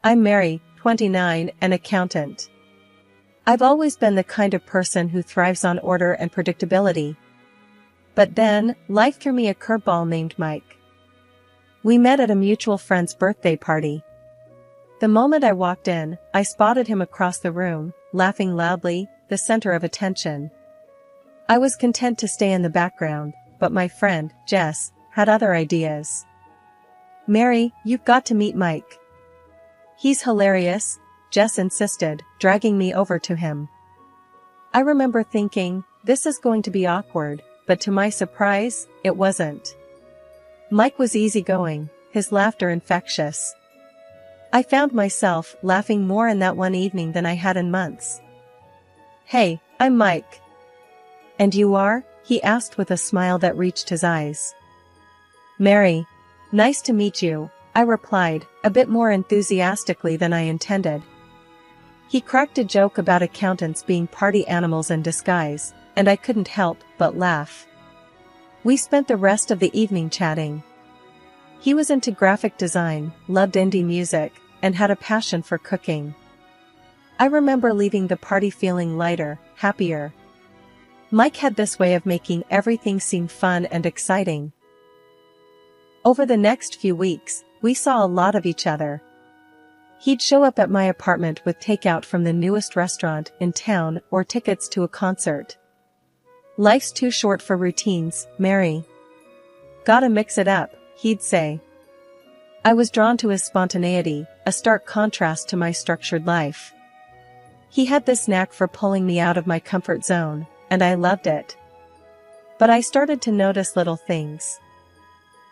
I'm Mary, 29, an accountant. I've always been the kind of person who thrives on order and predictability. But then, life threw me a curveball named Mike. We met at a mutual friend's birthday party. The moment I walked in, I spotted him across the room, laughing loudly, the center of attention. I was content to stay in the background, but my friend, Jess, had other ideas. "Mary, you've got to meet Mike. He's hilarious," Jess insisted, dragging me over to him. I remember thinking, this is going to be awkward, but to my surprise, it wasn't. Mike was easygoing, his laughter infectious. I found myself laughing more in that one evening than I had in months. "Hey, I'm Mike." "And you are?" he asked with a smile that reached his eyes. "Mary. Nice to meet you," I replied, a bit more enthusiastically than I intended. He cracked a joke about accountants being party animals in disguise, and I couldn't help but laugh. We spent the rest of the evening chatting. He was into graphic design, loved indie music, and had a passion for cooking. I remember leaving the party feeling lighter, happier. Mike had this way of making everything seem fun and exciting. Over the next few weeks, we saw a lot of each other. He'd show up at my apartment with takeout from the newest restaurant in town or tickets to a concert. "Life's too short for routines, Mary. Gotta mix it up," he'd say. I was drawn to his spontaneity, a stark contrast to my structured life. He had this knack for pulling me out of my comfort zone, and I loved it. But I started to notice little things.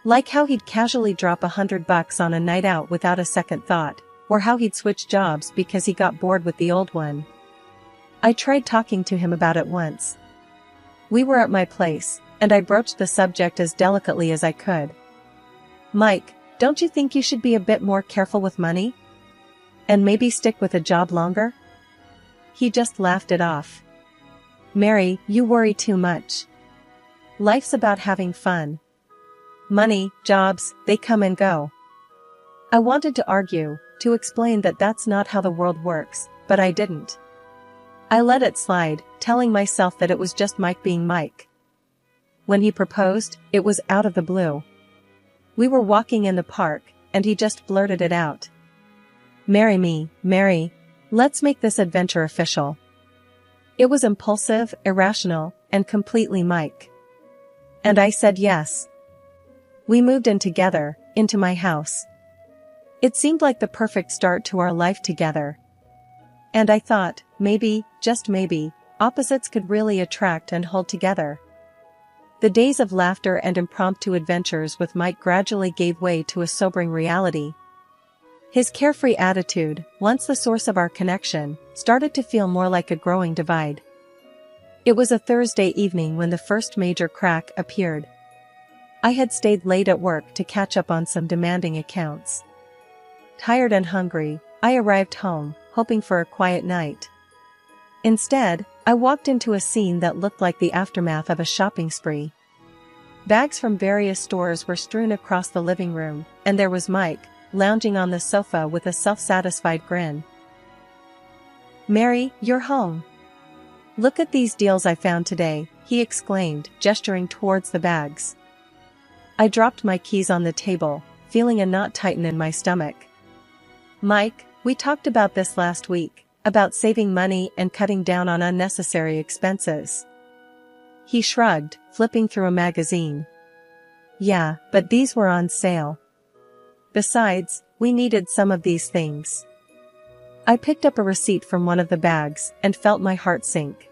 Like how he'd casually drop $100 on a night out without a second thought, or how he'd switch jobs because he got bored with the old one. I tried talking to him about it once. We were at my place, and I broached the subject as delicately as I could. "Mike, don't you think you should be a bit more careful with money? And maybe stick with a job longer?" He just laughed it off. "Mary, you worry too much. Life's about having fun. Money, jobs, they come and go." I wanted to argue, to explain that that's not how the world works, but I didn't. I let it slide, telling myself that it was just Mike being Mike. When he proposed, it was out of the blue. We were walking in the park, and he just blurted it out. "Marry me, Mary. Let's make this adventure official." It was impulsive, irrational, and completely Mike. And I said yes. We moved in together, into my house. It seemed like the perfect start to our life together. And I thought, maybe, just maybe, opposites could really attract and hold together. The days of laughter and impromptu adventures with Mike gradually gave way to a sobering reality. His carefree attitude, once the source of our connection, started to feel more like a growing divide. It was a Thursday evening when the first major crack appeared. I had stayed late at work to catch up on some demanding accounts. Tired and hungry, I arrived home, hoping for a quiet night. Instead, I walked into a scene that looked like the aftermath of a shopping spree. Bags from various stores were strewn across the living room, and there was Mike, lounging on the sofa with a self-satisfied grin. "Mary, you're home. Look at these deals I found today," he exclaimed, gesturing towards the bags. I dropped my keys on the table, feeling a knot tighten in my stomach. "Mike, we talked about this last week, about saving money and cutting down on unnecessary expenses." He shrugged, flipping through a magazine. "Yeah, but these were on sale. Besides, we needed some of these things." I picked up a receipt from one of the bags and felt my heart sink.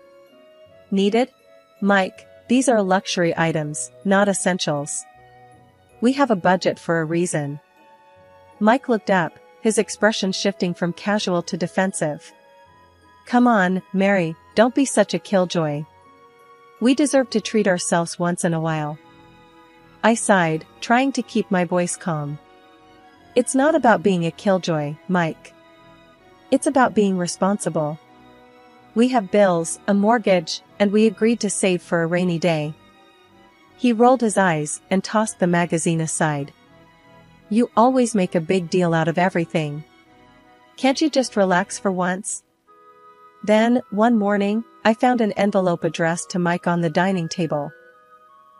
"Needed? Mike, these are luxury items, not essentials. We have a budget for a reason." Mike looked up, his expression shifting from casual to defensive. "Come on, Mary, don't be such a killjoy. We deserve to treat ourselves once in a while." I sighed, trying to keep my voice calm. "It's not about being a killjoy, Mike. It's about being responsible. We have bills, a mortgage, and we agreed to save for a rainy day." He rolled his eyes and tossed the magazine aside. "You always make a big deal out of everything. Can't you just relax for once? Then, one morning, I found an envelope addressed to Mike on the dining table.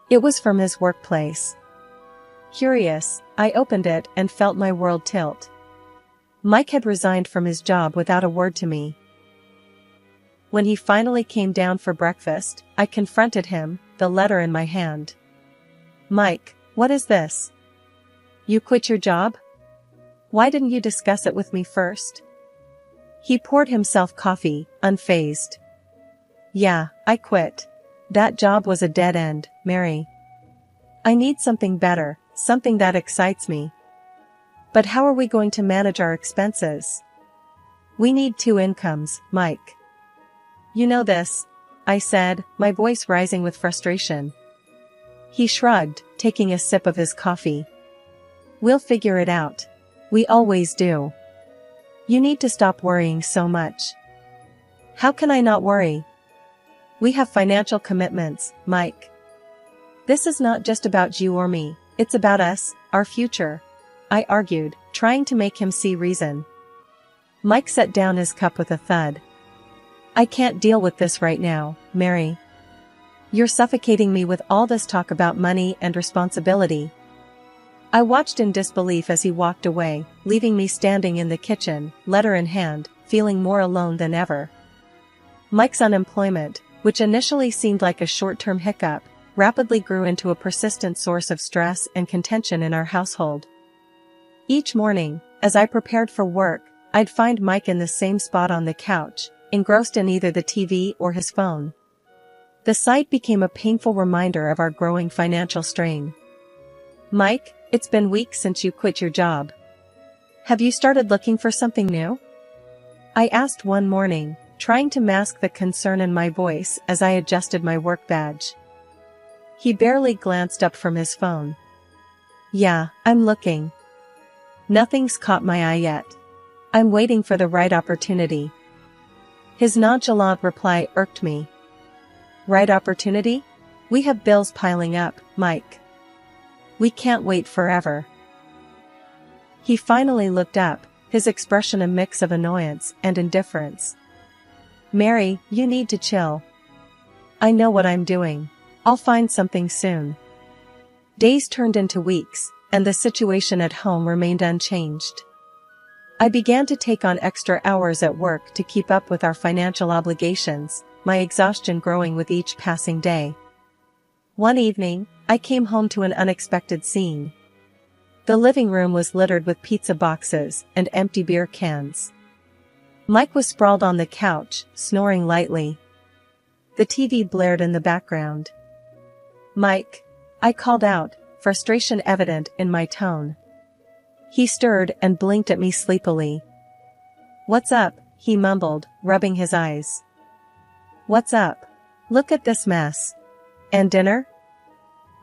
It was from his workplace. Curious, I opened it and felt my world tilt. Mike had resigned from his job without a word to me. When he finally came down for breakfast, I confronted him, the letter in my hand. Mike, what is this? You quit your job? Why didn't you discuss it with me first? He poured himself coffee, unfazed. Yeah, I quit. That job was a dead end, Mary. I need something better, something that excites me. But how are we going to manage our expenses? We need 2 incomes, Mike. You know this, I said, my voice rising with frustration. He shrugged, taking a sip of his coffee. We'll figure it out. We always do. You need to stop worrying so much. How can I not worry? We have financial commitments, Mike. This is not just about you or me, it's about us, our future, I argued, trying to make him see reason. Mike set down his cup with a thud. I can't deal with this right now, Mary. You're suffocating me with all this talk about money and responsibility. I watched in disbelief as he walked away, leaving me standing in the kitchen, letter in hand, feeling more alone than ever. Mike's unemployment, which initially seemed like a short-term hiccup, rapidly grew into a persistent source of stress and contention in our household. Each morning, as I prepared for work, I'd find Mike in the same spot on the couch, engrossed in either the TV or his phone. The sight became a painful reminder of our growing financial strain. Mike, it's been weeks since you quit your job. Have you started looking for something new? I asked one morning, trying to mask the concern in my voice as I adjusted my work badge. He barely glanced up from his phone. Yeah, I'm looking. Nothing's caught my eye yet. I'm waiting for the right opportunity. His nonchalant reply irked me. Right opportunity? We have bills piling up, Mike. We can't wait forever. He finally looked up, his expression a mix of annoyance and indifference. Mary, you need to chill. I know what I'm doing. I'll find something soon. Days turned into weeks, and the situation at home remained unchanged. I began to take on extra hours at work to keep up with our financial obligations, my exhaustion growing with each passing day. One evening, I came home to an unexpected scene. The living room was littered with pizza boxes and empty beer cans. Mike was sprawled on the couch, snoring lightly. The TV blared in the background. Mike, I called out, frustration evident in my tone. He stirred and blinked at me sleepily. What's up? He mumbled, rubbing his eyes. What's up? Look at this mess. And dinner?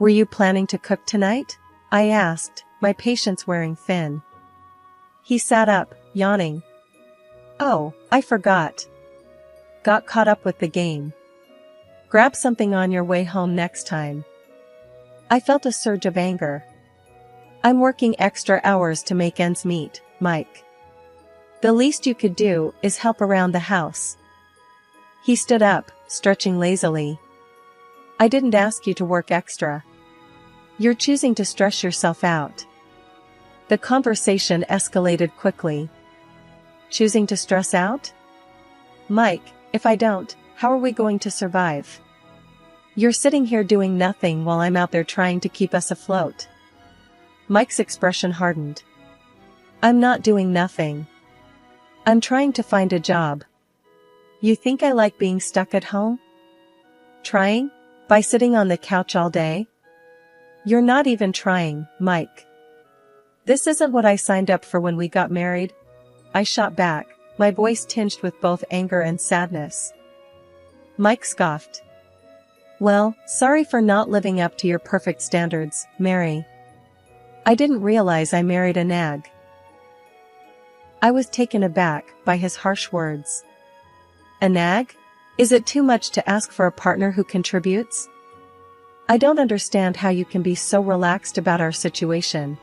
Were you planning to cook tonight? I asked, my patience wearing thin. He sat up, yawning. Oh, I forgot. Got caught up with the game. Grab something on your way home next time. I felt a surge of anger. I'm working extra hours to make ends meet, Mike. The least you could do is help around the house. He stood up, stretching lazily. I didn't ask you to work extra. You're choosing to stress yourself out. The conversation escalated quickly. Choosing to stress out? Mike, if I don't, how are we going to survive? You're sitting here doing nothing while I'm out there trying to keep us afloat. Mike's expression hardened. I'm not doing nothing. I'm trying to find a job. You think I like being stuck at home? Trying? By sitting on the couch all day? You're not even trying, Mike. This isn't what I signed up for when we got married. I shot back, my voice tinged with both anger and sadness. Mike scoffed. Well, sorry for not living up to your perfect standards, Mary. I didn't realize I married a nag. I was taken aback by his harsh words. A nag? Is it too much to ask for a partner who contributes? I don't understand how you can be so relaxed about our situation.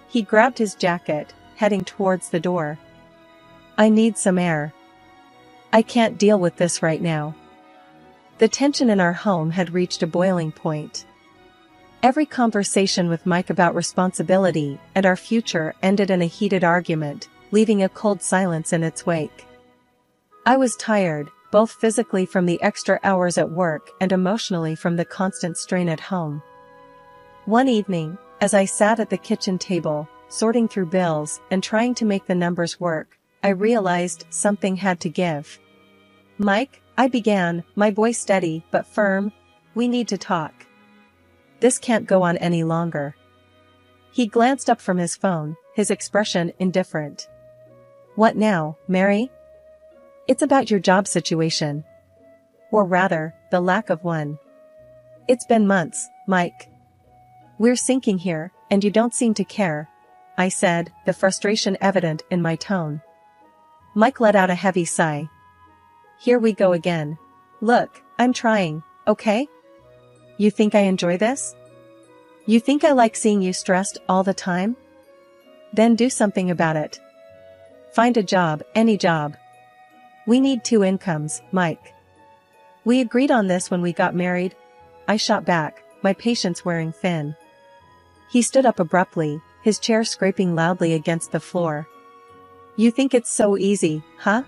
He grabbed his jacket, heading towards the door. I need some air. I can't deal with this right now. The tension in our home had reached a boiling point. Every conversation with Mike about responsibility and our future ended in a heated argument, leaving a cold silence in its wake. I was tired, both physically from the extra hours at work and emotionally from the constant strain at home. One evening, as I sat at the kitchen table, sorting through bills and trying to make the numbers work, I realized something had to give. "Mike," I began, my voice steady but firm, "we need to talk. This can't go on any longer." He glanced up from his phone, his expression indifferent. "What now, Mary?" "It's about your job situation. Or rather, the lack of one. It's been months, Mike. We're sinking here, and you don't seem to care," I said, the frustration evident in my tone. Mike let out a heavy sigh. "Here we go again. Look, I'm trying, okay? You think I enjoy this? You think I like seeing you stressed all the time? Then do something about it. Find a job, any job. We need 2 incomes, Mike. We agreed on this when we got married," I shot back, my patience wearing thin. He stood up abruptly, his chair scraping loudly against the floor. "You think it's so easy, huh?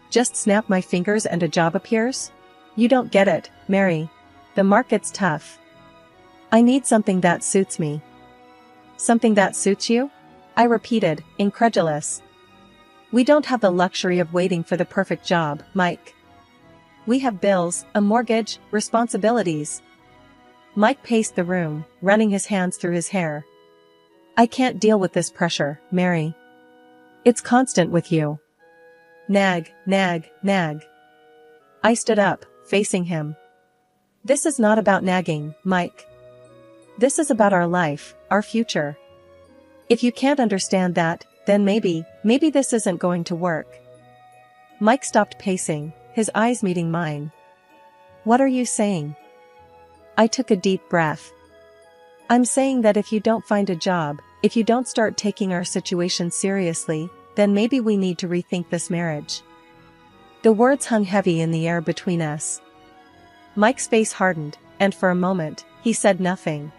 Just snap my fingers and a job appears? You don't get it, Mary. The market's tough. I need something that suits me." "Something that suits you?" I repeated, incredulous. "We don't have the luxury of waiting for the perfect job, Mike. We have bills, a mortgage, responsibilities." Mike paced the room, running his hands through his hair. "I can't deal with this pressure, Mary. It's constant with you. Nag, nag, nag." I stood up, facing him. "This is not about nagging, Mike. This is about our life, our future. If you can't understand that, then maybe this isn't going to work." Mike stopped pacing, his eyes meeting mine. "What are you saying?" I took a deep breath. "I'm saying that if you don't find a job, if you don't start taking our situation seriously, then maybe we need to rethink this marriage." The words hung heavy in the air between us. Mike's face hardened, and for a moment, he said nothing.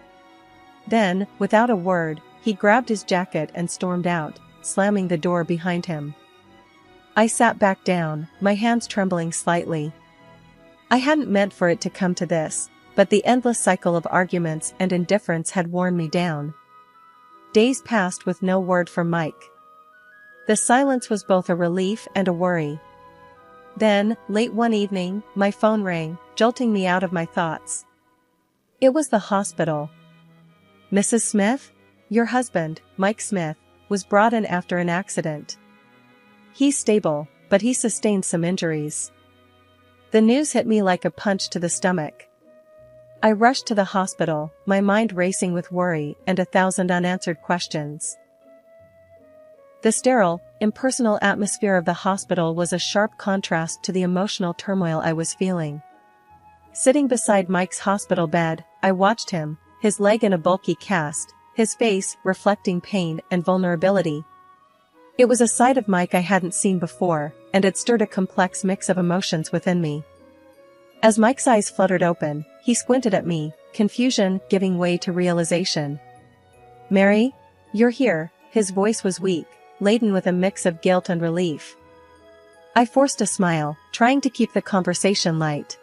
Then, without a word, he grabbed his jacket and stormed out, slamming the door behind him. I sat back down, my hands trembling slightly. I hadn't meant for it to come to this, but the endless cycle of arguments and indifference had worn me down. Days passed with no word from Mike. The silence was both a relief and a worry. Then, late one evening, my phone rang, jolting me out of my thoughts. It was the hospital. "Mrs. Smith? Your husband, Mike Smith, was brought in after an accident. He's stable, but he sustained some injuries." The news hit me like a punch to the stomach. I rushed to the hospital, my mind racing with worry and 1,000 unanswered questions. The sterile, impersonal atmosphere of the hospital was a sharp contrast to the emotional turmoil I was feeling. Sitting beside Mike's hospital bed, I watched him, his leg in a bulky cast, his face reflecting pain and vulnerability. It was a side of Mike I hadn't seen before, and it stirred a complex mix of emotions within me. As Mike's eyes fluttered open, he squinted at me, confusion giving way to realization. "Mary? You're here," his voice was weak, laden with a mix of guilt and relief. I forced a smile, trying to keep the conversation light.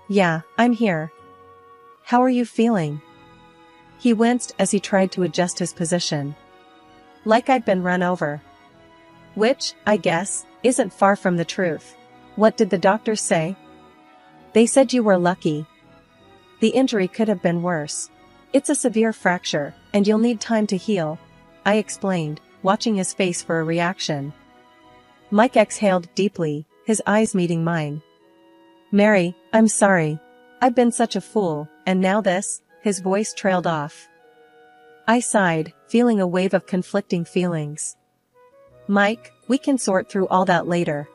"Yeah, I'm here. How are you feeling?" He winced as he tried to adjust his position. "Like I'd been run over." Which, I guess, isn't far from the truth. "What did the doctors say?" "They said you were lucky. The injury could have been worse. It's a severe fracture, and you'll need time to heal," I explained, watching his face for a reaction. Mike exhaled deeply, his eyes meeting mine. "Mary, I'm sorry. I've been such a fool, and now this," his voice trailed off. I sighed, feeling a wave of conflicting feelings. "Mike, we can sort through all that later.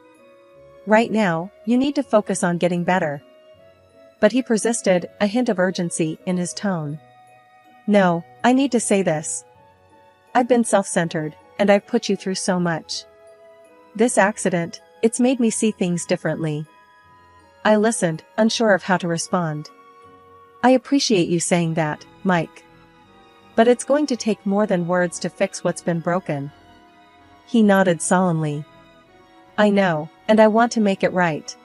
Right now, you need to focus on getting better." But he persisted, a hint of urgency in his tone. "No, I need to say this. I've been self-centered, and I've put you through so much. This accident, it's made me see things differently. I listened, unsure of how to respond. I appreciate you saying that, Mike. But it's going to take more than words to fix what's been broken. He nodded solemnly. I know, and I want to make it right.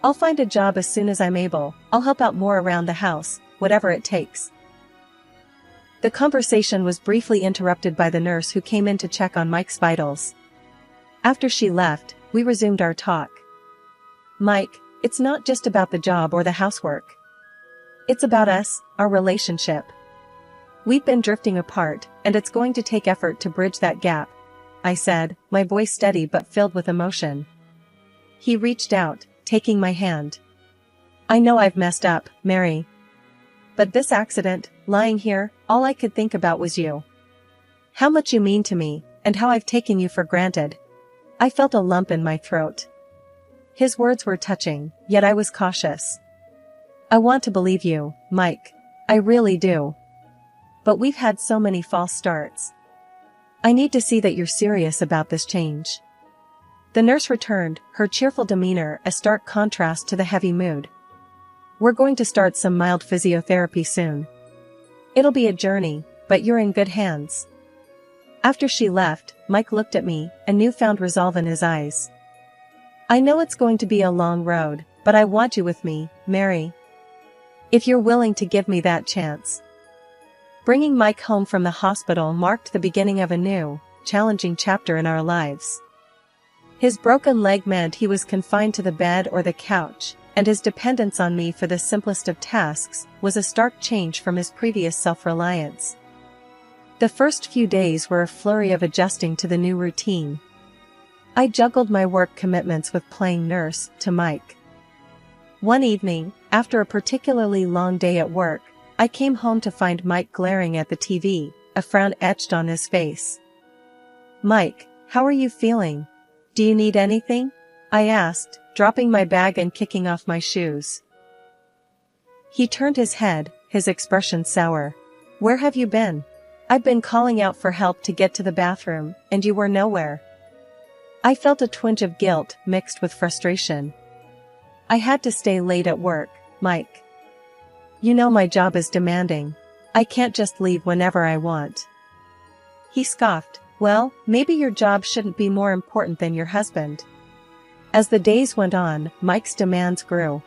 I'll find a job as soon as I'm able. I'll help out more around the house, whatever it takes. The conversation was briefly interrupted by the nurse who came in to check on Mike's vitals. After she left, we resumed our talk. Mike, it's not just about the job or the housework. It's about us, our relationship. We've been drifting apart, and it's going to take effort to bridge that gap, I said, my voice steady but filled with emotion. He reached out, taking my hand. I know I've messed up, Mary. But this accident, lying here, all I could think about was you. How much you mean to me, and how I've taken you for granted. I felt a lump in my throat. His words were touching, yet I was cautious. I want to believe you, Mike. I really do. But we've had so many false starts. I need to see that you're serious about this change. The nurse returned, her cheerful demeanor a stark contrast to the heavy mood. We're going to start some mild physiotherapy soon. It'll be a journey, but you're in good hands. After she left, Mike looked at me, a newfound resolve in his eyes. I know it's going to be a long road, but I want you with me, Mary. If you're willing to give me that chance. Bringing Mike home from the hospital marked the beginning of a new, challenging chapter in our lives. His broken leg meant he was confined to the bed or the couch, and his dependence on me for the simplest of tasks was a stark change from his previous self-reliance. The first few days were a flurry of adjusting to the new routine. I juggled my work commitments with playing nurse to Mike. One evening, after a particularly long day at work, I came home to find Mike glaring at the TV, a frown etched on his face. Mike, how are you feeling? Do you need anything? I asked, dropping my bag and kicking off my shoes. He turned his head, his expression sour. Where have you been? I've been calling out for help to get to the bathroom, and you were nowhere. I felt a twinge of guilt mixed with frustration. I had to stay late at work, Mike. You know my job is demanding. I can't just leave whenever I want. He scoffed. Well, maybe your job shouldn't be more important than your husband. As the days went on, Mike's demands grew.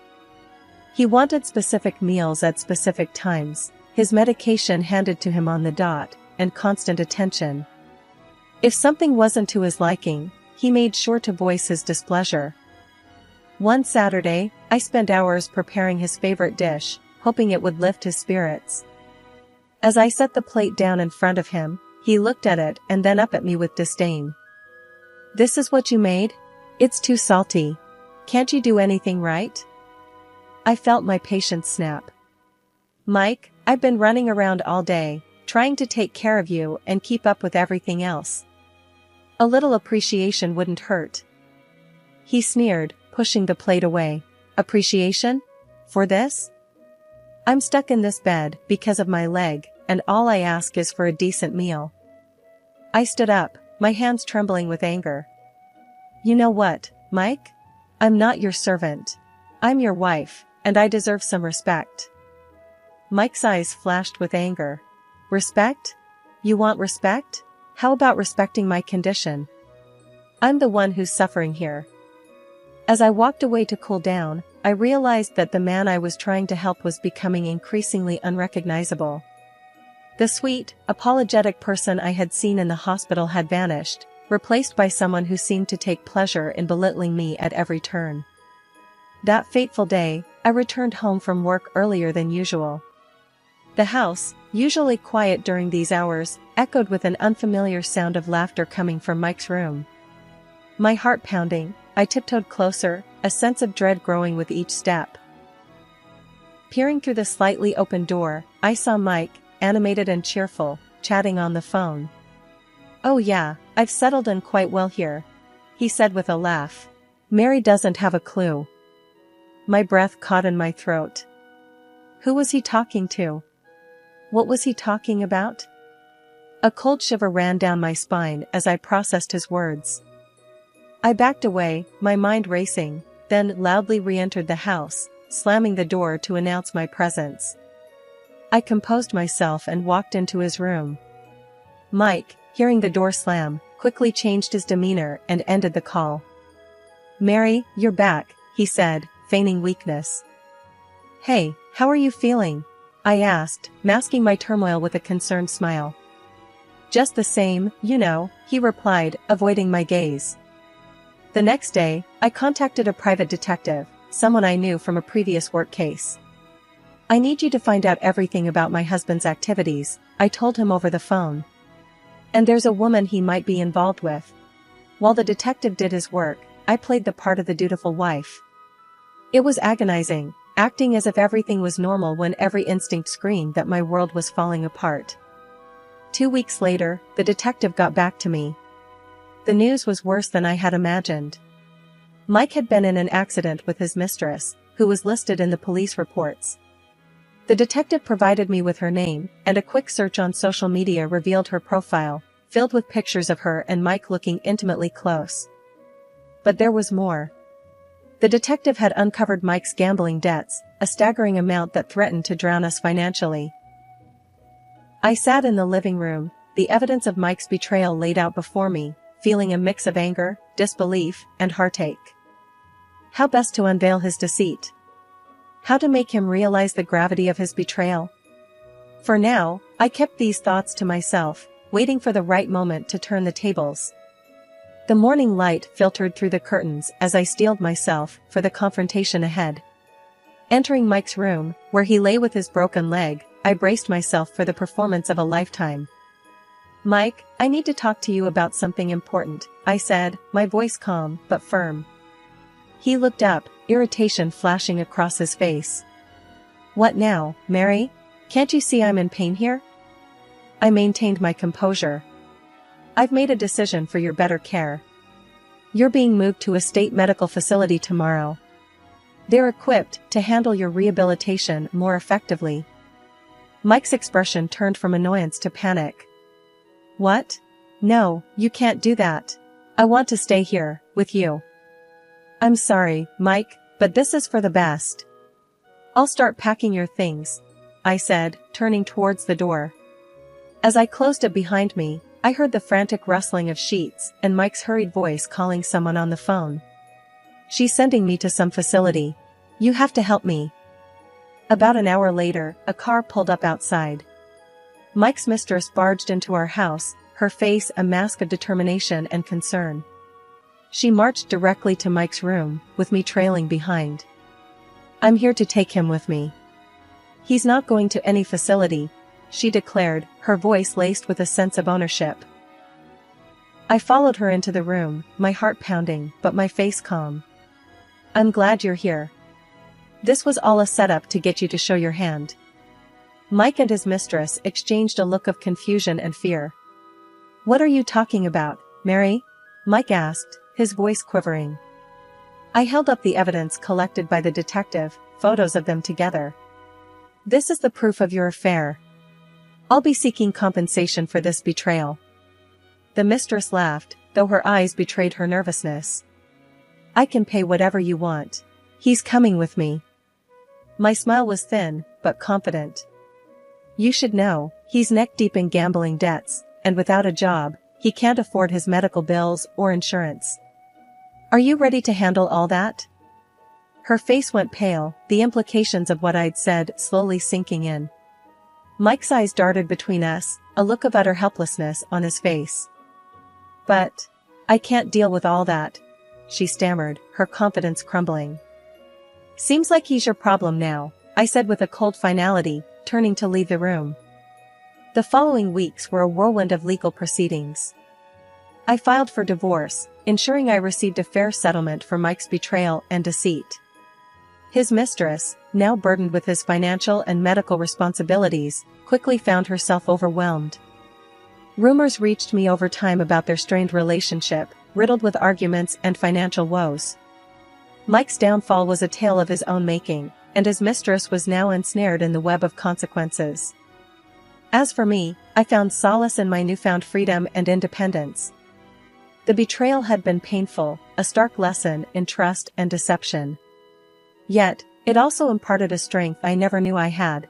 He wanted specific meals at specific times, his medication handed to him on the dot, and constant attention. If something wasn't to his liking, he made sure to voice his displeasure. One Saturday, I spent hours preparing his favorite dish, hoping it would lift his spirits. As I set the plate down in front of him, he looked at it and then up at me with disdain. This is what you made? It's too salty. Can't you do anything right? I felt my patience snap. Mike, I've been running around all day, trying to take care of you and keep up with everything else. A little appreciation wouldn't hurt. He sneered, pushing the plate away. Appreciation? For this? I'm stuck in this bed because of my leg, and all I ask is for a decent meal. I stood up, my hands trembling with anger. You know what, Mike? I'm not your servant. I'm your wife, and I deserve some respect. Mike's eyes flashed with anger. Respect? You want respect? How about respecting my condition? I'm the one who's suffering here. As I walked away to cool down, I realized that the man I was trying to help was becoming increasingly unrecognizable. The sweet, apologetic person I had seen in the hospital had vanished, replaced by someone who seemed to take pleasure in belittling me at every turn. That fateful day, I returned home from work earlier than usual. The house, usually quiet during these hours, echoed with an unfamiliar sound of laughter coming from Mike's room. My heart pounding, I tiptoed closer, a sense of dread growing with each step. Peering through the slightly open door, I saw Mike, animated and cheerful, chatting on the phone. Oh yeah, I've settled in quite well here, he said with a laugh. Mary doesn't have a clue. My breath caught in my throat. Who was he talking to? What was he talking about? A cold shiver ran down my spine as I processed his words. I backed away, my mind racing, then loudly re-entered the house, slamming the door to announce my presence. I composed myself and walked into his room. Mike, hearing the door slam, quickly changed his demeanor and ended the call. "Mary, you're back," he said, feigning weakness. "Hey, how are you feeling?" I asked, masking my turmoil with a concerned smile. "Just the same, you know," he replied, avoiding my gaze. The next day, I contacted a private detective, someone I knew from a previous work case. "I need you to find out everything about my husband's activities," I told him over the phone. "And there's a woman he might be involved with." While the detective did his work, I played the part of the dutiful wife. It was agonizing, acting as if everything was normal when every instinct screamed that my world was falling apart. 2 weeks later, the detective got back to me. The news was worse than I had imagined. Mike had been in an accident with his mistress, who was listed in the police reports. The detective provided me with her name, and a quick search on social media revealed her profile, filled with pictures of her and Mike looking intimately close. But there was more. The detective had uncovered Mike's gambling debts, a staggering amount that threatened to drown us financially. I sat in the living room, the evidence of Mike's betrayal laid out before me, feeling a mix of anger, disbelief, and heartache. How best to unveil his deceit? How to make him realize the gravity of his betrayal? For now, I kept these thoughts to myself, waiting for the right moment to turn the tables. The morning light filtered through the curtains as I steeled myself for the confrontation ahead. Entering Mike's room, where he lay with his broken leg, I braced myself for the performance of a lifetime. "Mike, I need to talk to you about something important," I said, my voice calm but firm. He looked up, irritation flashing across his face. "What now, Mary? Can't you see I'm in pain here?" I maintained my composure. "I've made a decision for your better care. You're being moved to a state medical facility tomorrow. They're equipped to handle your rehabilitation more effectively." Mike's expression turned from annoyance to panic. "What? No, you can't do that. I want to stay here, with you." "I'm sorry, Mike, but this is for the best." "I'll start packing your things," I said, turning towards the door. As I closed it behind me, I heard the frantic rustling of sheets and Mike's hurried voice calling someone on the phone. "She's sending me to some facility. You have to help me." About an hour later, a car pulled up outside. Mike's mistress barged into our house, her face a mask of determination and concern. She marched directly to Mike's room, with me trailing behind. "I'm here to take him with me. He's not going to any facility," she declared, her voice laced with a sense of ownership. I followed her into the room, my heart pounding, but my face calm. "I'm glad you're here. This was all a setup to get you to show your hand." Mike and his mistress exchanged a look of confusion and fear. "What are you talking about, Mary?" Mike asked, his voice quivering. I held up the evidence collected by the detective, photos of them together. "This is the proof of your affair. I'll be seeking compensation for this betrayal." The mistress laughed, though her eyes betrayed her nervousness. "I can pay whatever you want. He's coming with me." My smile was thin, but confident. "You should know, he's neck-deep in gambling debts, and without a job, he can't afford his medical bills or insurance. Are you ready to handle all that?" Her face went pale, the implications of what I'd said slowly sinking in. Mike's eyes darted between us, a look of utter helplessness on his face. "But I can't deal with all that," she stammered, her confidence crumbling. "Seems like he's your problem now," I said with a cold finality, turning to leave the room. The following weeks were a whirlwind of legal proceedings. I filed for divorce, ensuring I received a fair settlement for Mike's betrayal and deceit. His mistress, now burdened with his financial and medical responsibilities, quickly found herself overwhelmed. Rumors reached me over time about their strained relationship, riddled with arguments and financial woes. Mike's downfall was a tale of his own making, and his mistress was now ensnared in the web of consequences. As for me, I found solace in my newfound freedom and independence. The betrayal had been painful, a stark lesson in trust and deception. Yet, it also imparted a strength I never knew I had.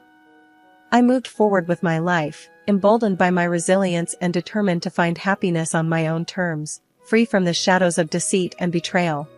I moved forward with my life, emboldened by my resilience and determined to find happiness on my own terms, free from the shadows of deceit and betrayal.